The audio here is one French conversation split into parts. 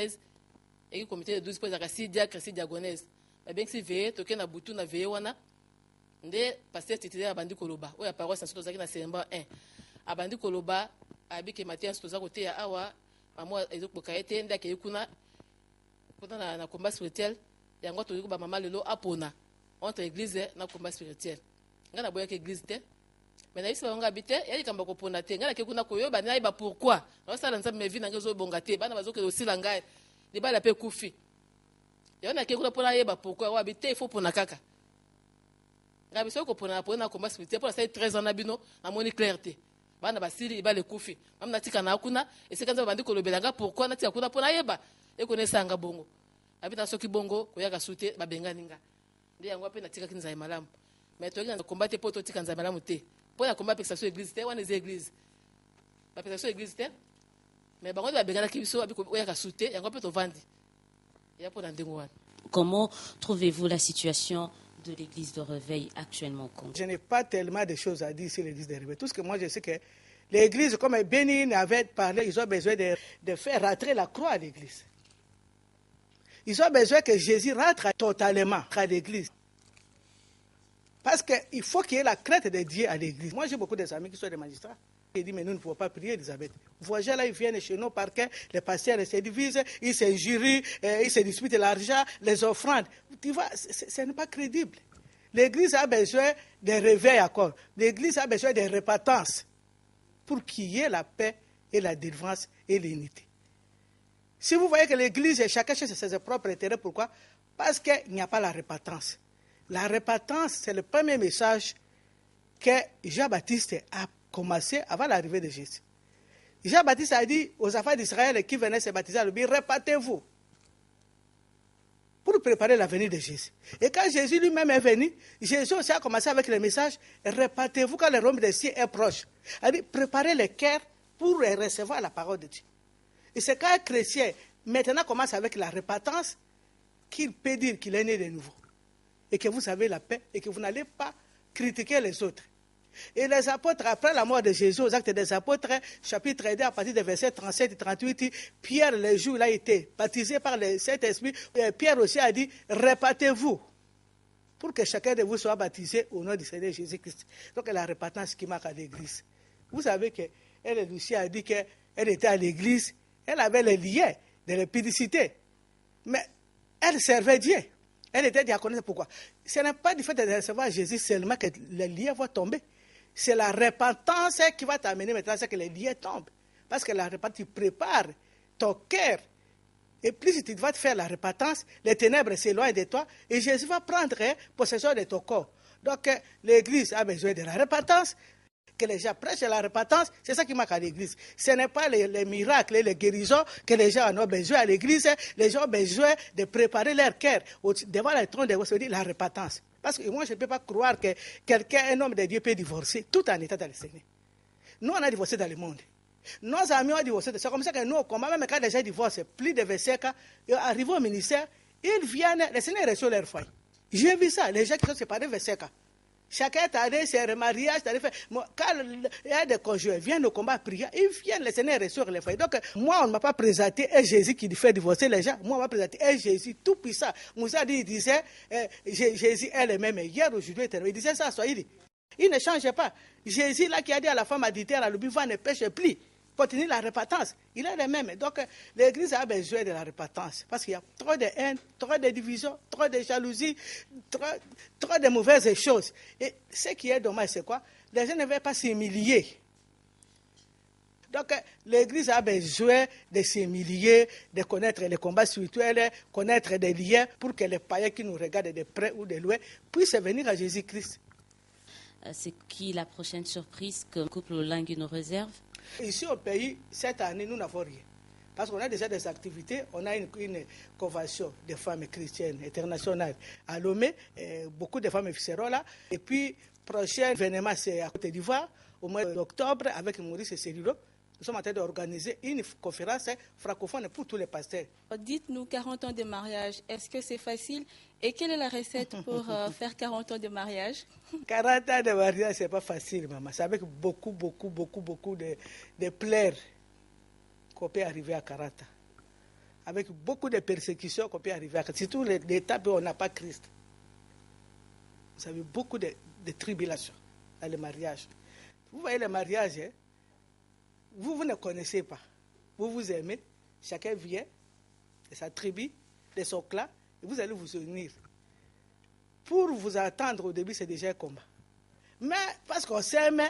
Et le comité de 12 pour la diacre, diagonèse. Bien que si veille, toqué na boutou na veille wana. Nde pasteur titulaire abandi koloba. Oya paroisse na soto zaki na semba 1. Abandi koloba abike Mathias toza côté ya awa. Maman ezokoka ete nda ke kuna. Kuna na combat spirituel. Yango to ba mama lelo apona. Entre église na combat spirituel. Ngana boya ke église te. Mais na yisi bango habité, yali kamba kopona te. Ngana ke kuna koyo ba na iba pourquoi. Na sala nzambe me vi na ngezo bonga te. Bana bazoke osila ngai. De ba la pe kufi. Yana ke kuna pona yeba pourquoi wa habité il faut pona kaka. Ngabi soko pona combat spirituel pour ça 13 ans na bino na moni clarté. Bana basili ba le kufi. Mamna tika na kuna et c'est quand ça bandi kolobelanga pourquoi na tika kuna pona yeba. E connaissa nga bongo. Abita soki bongo koyaka sute ba benga ninga. Ndi yango pe na tika kinza malamu. Mais toi na combattre poto tika nza malamu te. Pour la combat pexation église te wana les églises. Ba pexation église te. Mais bango ba benga na kibiso abi koyaka sute yango pe to vandi. Ya pour ndengo wana. Comment trouvez-vous la situation de l'église de Réveil actuellement au Congo? Je n'ai pas tellement de choses à dire sur l'église de Réveil. Tout ce que moi je sais que l'église, comme Bénin avait parlé, ils ont besoin de faire rentrer la croix à l'église. Ils ont besoin que Jésus rentre totalement à l'église. Parce qu'il faut qu'il y ait la crainte de Dieu à l'église. Moi j'ai beaucoup d'amis qui sont des magistrats. Ils disent mais nous ne pouvons pas prier Elisabeth. Vous voyez là, ils viennent chez nous parce que les pasteurs se divisent, ils s'injurient, ils se disputent l'argent, les offrandes. Tu vois, ce n'est pas crédible. L'église a besoin de réveil encore. L'église a besoin de repentance pour qu'il y ait la paix et la délivrance et l'unité. Si vous voyez que l'église, chacun cherche ses propres intérêts, pourquoi? Parce qu'il n'y a pas la repentance. La repentance, c'est le premier message que Jean-Baptiste a commencé avant l'arrivée de Jésus. Jean-Baptiste a dit aux enfants d'Israël qui venaient se baptiser à l'Oubli, repentez-vous pour préparer la venue de Jésus. Et quand Jésus lui-même est venu, Jésus aussi a commencé avec le message, repentez-vous quand le royaume des cieux est proche. Il a dit, préparez le cœur pour recevoir la parole de Dieu. Et c'est quand un chrétien maintenant commence avec la repentance qu'il peut dire qu'il est né de nouveau. Et que vous avez la paix et que vous n'allez pas critiquer les autres. Et les apôtres, après la mort de Jésus, aux Actes des Apôtres, chapitre 2, à partir des versets 37 et 38, Pierre, le jour où il a été baptisé par le Saint-Esprit, Pierre aussi a dit, repentez-vous, pour que chacun de vous soit baptisé au nom du Seigneur Jésus-Christ. Donc la repentance qui marque à l'église. Vous savez qu'elle aussi a dit qu'elle était à l'église, elle avait les liens de l'épidicité, mais elle servait Dieu. Elle était diaconesse. Pourquoi? Ce n'est pas du fait de recevoir Jésus seulement que les liens vont tomber. C'est la repentance qui va t'amener maintenant à que les liens tombent. Parce que la repentance, tu prépares ton cœur. Et plus tu vas te faire la repentance, les ténèbres s'éloignent de toi et Jésus va prendre possession de ton corps. Donc l'église a besoin de la repentance. Que les gens prêchent la repentance, c'est ça qui manque à l'église. Ce n'est pas les miracles et les guérisons que les gens ont besoin à l'église. Les gens ont besoin de préparer leur cœur devant le trône de Dieu, c'est-à-dire la repentance. Parce que moi, je ne peux pas croire que quelqu'un, un homme de Dieu, peut divorcer tout en état dans le Seigneur. Nous, on a divorcé dans le monde. Nos amis ont divorcé. C'est comme ça que nous, même quand les gens divorcent, plus de 25 ans, ils arrivent au ministère, ils viennent, le Seigneur reçoit leur foyer. J'ai vu ça, les gens qui sont séparés 25 ans. Chacun est allé, c'est un mariage, quand il y a des conjoints, viennent au combat prier, ils viennent, le Seigneur ressort les foyers. Donc, moi, on ne m'a pas présenté un Jésus qui fait divorcer les gens. Moi, on m'a présenté un Jésus tout puissant. Moussa il disait, Jésus est le même hier, aujourd'hui, éternel. Il disait ça, soyez dit. Il ne change pas. Jésus, là, qui a dit à la femme adultère, à l'oubli, va ne pêche plus. Continue la repentance. Il est le même. Donc, l'église a besoin de la repentance. Parce qu'il y a trop de haine, trop de division, trop de jalousie, trop de mauvaises choses. Et ce qui est dommage, c'est quoi? Les gens ne veulent pas s'humilier. Donc, l'église a besoin de s'humilier, de connaître les combats spirituels, connaître des liens pour que les païens qui nous regardent de près ou de loin puissent venir à Jésus-Christ. C'est qui la prochaine surprise que le couple Olingue nous réserve? Ici au pays, cette année, nous n'avons rien. Parce qu'on a déjà des activités, on a une convention des femmes chrétiennes internationales à Lomé, beaucoup de femmes seront là. Et puis, prochain événement, c'est à Côte d'Ivoire, au mois d'octobre, avec Maurice et Célilo. Nous sommes en train d'organiser une conférence francophone pour tous les pasteurs. Dites-nous, 40 ans de mariage, est-ce que c'est facile? Et quelle est la recette pour faire 40 ans de mariage? 40 ans de mariage, ce n'est pas facile, maman. C'est avec beaucoup de plaies qu'on peut arriver à 40 ans. avec beaucoup de persécutions qu'on peut arriver à... Surtout l'étape où on n'a pas Christ. Vous avez beaucoup de tribulations dans le mariage. Vous voyez le mariage, hein? Vous ne connaissez pas. Vous vous aimez, chacun vient de sa tribu, de son clan, et vous allez vous unir. Pour vous attendre au début, c'est déjà un combat. Mais parce qu'on s'aime,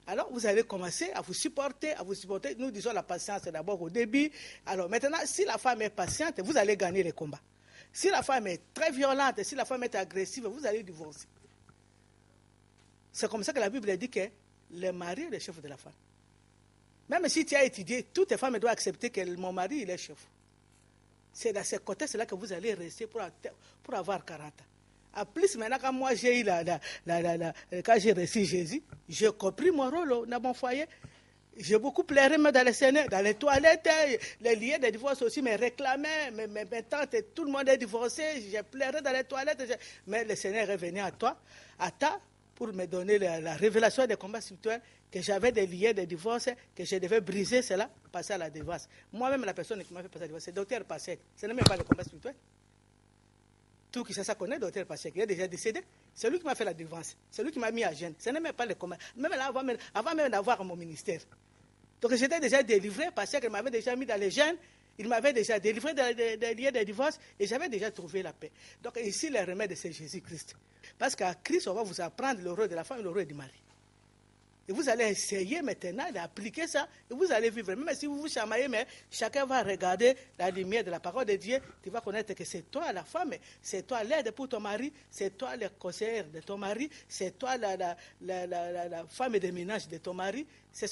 alors vous allez commencer à vous supporter, Nous disons la patience d'abord au début. Alors maintenant, si la femme est patiente, vous allez gagner les combats. Si la femme est très violente, si la femme est agressive, vous allez divorcer. C'est comme ça que la Bible dit que le mari est le chef de la femme. Même si tu as étudié, toutes les femmes doivent accepter que mon mari il est chef. C'est dans ce côté, c'est là que vous allez rester pour avoir 40 ans. En plus, maintenant, quand moi j'ai eu quand j'ai reçu Jésus, j'ai compris mon rôle dans mon foyer. J'ai beaucoup pleuré dans les scènes, dans les toilettes, les liens de divorce aussi me réclamaient, mes tantes, tout le monde est divorcé, j'ai pleuré dans les toilettes. Mais le Seigneur est venu à toi, pour me donner la révélation des combats spirituels, que j'avais des liens de divorce, que je devais briser cela, passer à la divorce. Moi-même, la personne qui m'a fait passer à la divorce, c'est le docteur Passek. Ce n'est même pas le combat spirituel. Tout qui ça connaît, le docteur Passek. Il est déjà décédé. C'est lui qui m'a fait la divorce. C'est lui qui m'a mis à jeûne. Ce n'est même pas le combat. Même là, avant même d'avoir mon ministère. Donc j'étais déjà délivré, Passek m'avait déjà mis dans les jeûnes. Il m'avait déjà délivré des liens de divorce et j'avais déjà trouvé la paix. Donc ici, le remède, c'est Jésus-Christ. Parce qu'à Christ, on va vous apprendre le rôle de la femme et le rôle du mari. Et vous allez essayer maintenant d'appliquer ça et vous allez vivre. Même si vous vous chamaillez, mais chacun va regarder la lumière de la parole de Dieu. Tu vas connaître que c'est toi la femme, c'est toi l'aide pour ton mari, c'est toi le conseiller de ton mari, c'est toi la femme de ménage de ton mari. C'est